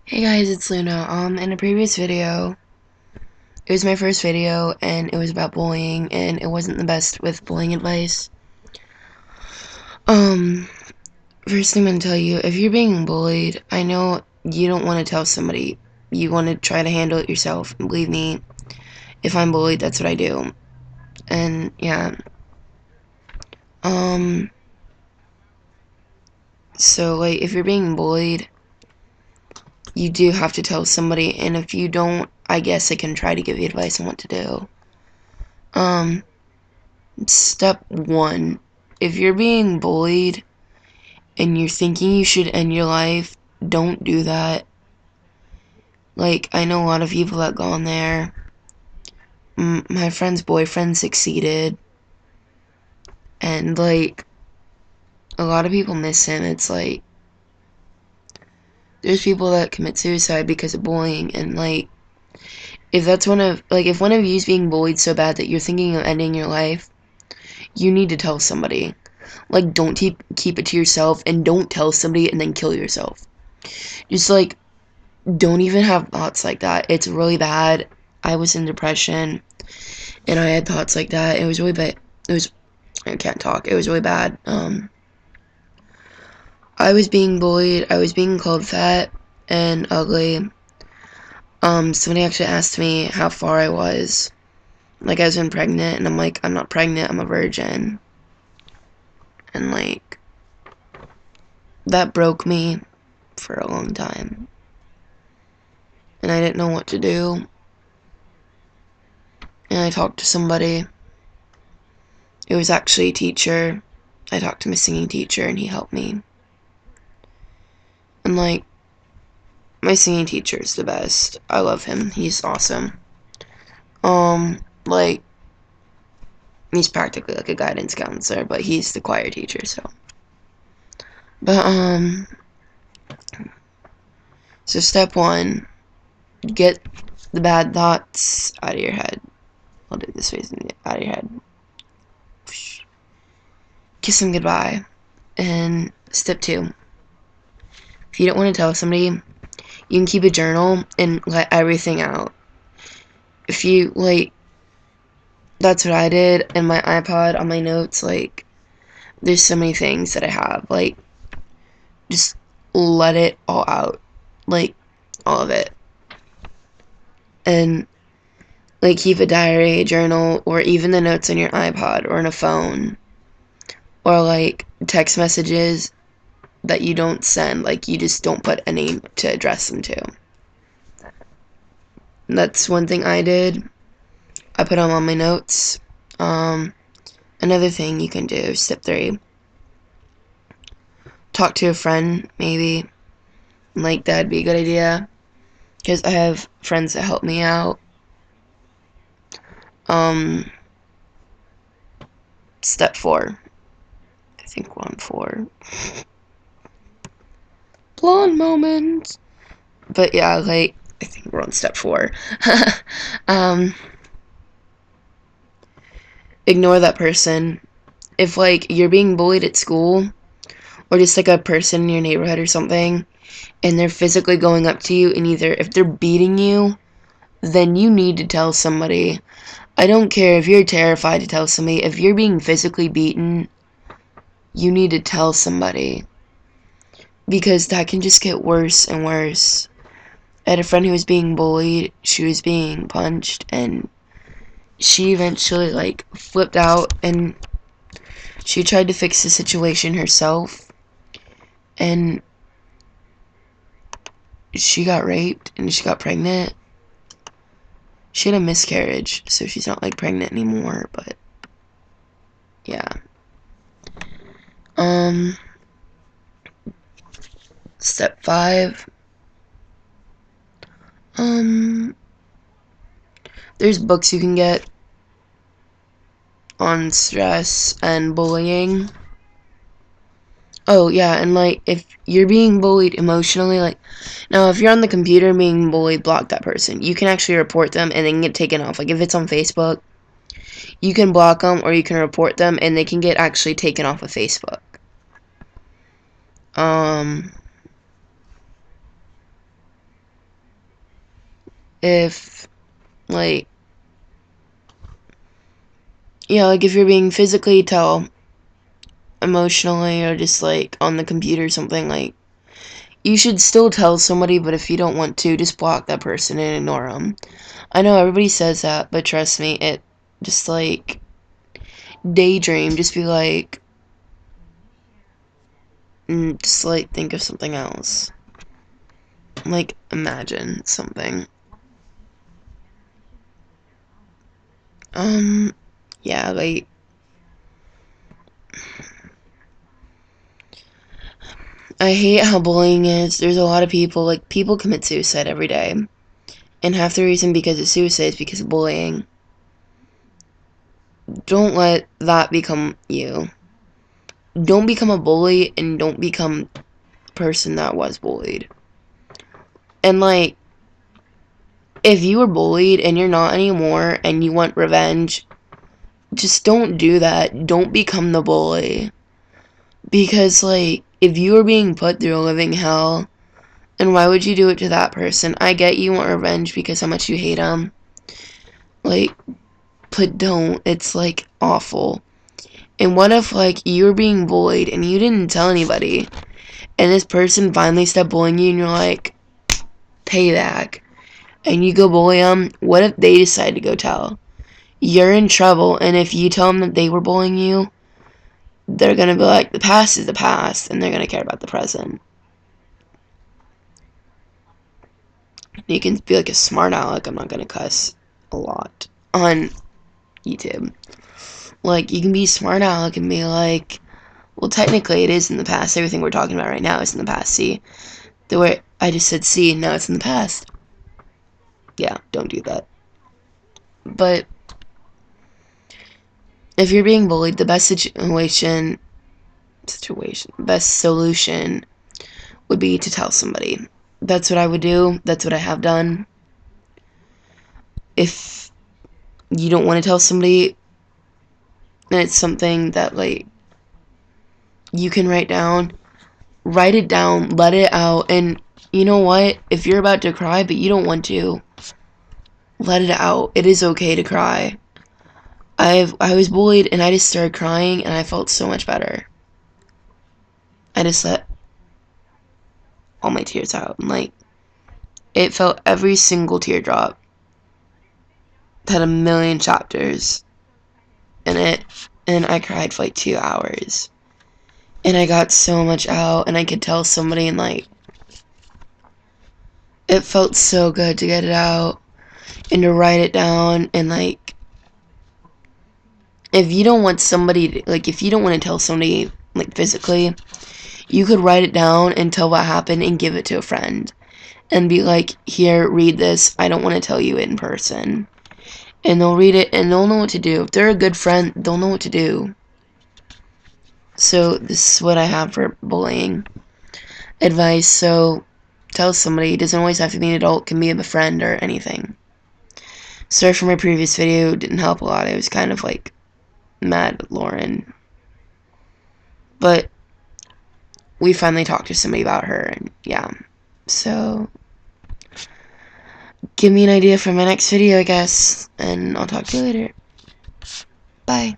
Hey guys, it's Luna. In a previous video, it was my first video, and it was about bullying, and it wasn't the best with bullying advice. Um, First thing I'm gonna tell you, if you're being bullied, I know you don't want to tell somebody. You want to try to handle it yourself. And believe me, if I'm bullied, that's what I do. And yeah, um, so like, if you're being bullied, you do have to tell somebody, and if you don't, I guess I can try to give you advice on what to do. Um, Step one, if you're being bullied and you're thinking you should end your life, don't do that. Like, I know a lot of people that gone there. My friend's boyfriend succeeded, and like, a lot of people miss him. It's like, there's people that commit suicide because of bullying, and like, if one of you is being bullied so bad that you're thinking of ending your life, you need to tell somebody. Like, don't keep it to yourself, and don't tell somebody and then kill yourself. Just like, don't even have thoughts like that. It's really bad. I was in depression, and I had thoughts like that. It was really bad. I can't talk. It was really bad. I was being bullied. I was being called fat and ugly. Somebody actually asked me how far I was. Like, I was been pregnant, and I'm like, I'm not pregnant. I'm a virgin. And like, that broke me for a long time. And I didn't know what to do. And I talked to somebody. It was actually a teacher. I talked to my singing teacher, and he helped me. And like, my singing teacher is the best. I love him. He's awesome. Like, he's practically like a guidance counselor, but he's the choir teacher, so. But, so step one, get the bad thoughts out of your head. I'll do this face out of your head. Kiss them goodbye. And step two, if you don't want to tell somebody, you can keep a journal and let everything out. If you, like, that's what I did in my iPod on my notes. Like, there's so many things that I have. Like, just let it all out. Like, all of it. And, like, keep a diary, a journal, or even the notes on your iPod or on a phone. Or, like, text messages that you don't send. Like, you just don't put a name to address them to. And that's one thing I did. I put them on my notes. Another thing you can do, step three, talk to a friend, maybe. Like, that'd be a good idea. Because I have friends that help me out. Step four. I think we're on 4. Blonde moment. But yeah, like, I think we're on step 4. Ignore that person. If, like, you're being bullied at school, or just, like, a person in your neighborhood or something, and they're physically going up to you, and either, if they're beating you, then you need to tell somebody. I don't care if you're terrified to tell somebody. If you're being physically beaten, you need to tell somebody. Because that can just get worse and worse. I had a friend who was being bullied. She was being punched, and she eventually, like, flipped out, and she tried to fix the situation herself, and she got raped, and she got pregnant. She had a miscarriage, so she's not, like, pregnant anymore, but yeah. Step 5. There's books you can get on stress and bullying. Oh, yeah, and, like, if you're being bullied emotionally, like, now, if you're on the computer being bullied, block that person. You can actually report them and they can get taken off. Like, if it's on Facebook, you can block them or you can report them and they can get actually taken off of Facebook. if, like, yeah, like, if you're being physically tell, emotionally, or just, like, on the computer or something, like, you should still tell somebody, but if you don't want to, just block that person and ignore them. I know everybody says that, but trust me, it just, like, daydream, just be like, just, like, think of something else. Like, imagine something. Yeah, like, I hate how bullying is. There's a lot of people, like, people commit suicide every day. And half the reason because of suicide is because of bullying. Don't let that become you. Don't become a bully, and don't become the person that was bullied. And, like, if you were bullied and you're not anymore and you want revenge, just don't do that. Don't become the bully. Because, like, if you were being put through a living hell, and why would you do it to that person? I get you want revenge because how much you hate them. Like, but don't. It's, like, awful. And what if, like, you were being bullied and you didn't tell anybody, and this person finally stopped bullying you and you're like, payback, and you go bully them? What if they decide to go tell? You're in trouble, and if you tell them that they were bullying you, they're gonna be like, the past is the past, and they're gonna care about the present. You can be like a smart aleck. I'm not gonna cuss a lot on YouTube. Like, you can be smart aleck and be like, well, technically it is in the past. Everything we're talking about right now is in the past. See, the way I just said see, and now it's in the past. Yeah, don't do that. But if you're being bullied, the best best solution would be to tell somebody. That's what I would do. That's what I have done. If you don't want to tell somebody, and it's something that, like, you can write it down, let it out, and you know what? If you're about to cry but you don't want to, let it out. It is okay to cry. I was bullied and I just started crying and I felt so much better. I just let all my tears out, and, like, it felt every single teardrop had a million chapters in it, and I cried for like 2 hours. And I got so much out, and I could tell somebody, and, like, it felt so good to get it out and to write it down. And, like, if you don't want somebody to, like, if you don't want to tell somebody, like, physically, you could write it down and tell what happened and give it to a friend and be like, here, read this. I don't want to tell you it in person. And they'll read it and they'll know what to do. If they're a good friend, they'll know what to do. So this is what I have for bullying advice. So tell somebody. It doesn't always have to be an adult. It can be a friend or anything. Sorry for my previous video. It didn't help a lot. It was kind of like mad at Lauren. But we finally talked to somebody about her, and yeah. So give me an idea for my next video, I guess. And I'll talk to you later. Bye.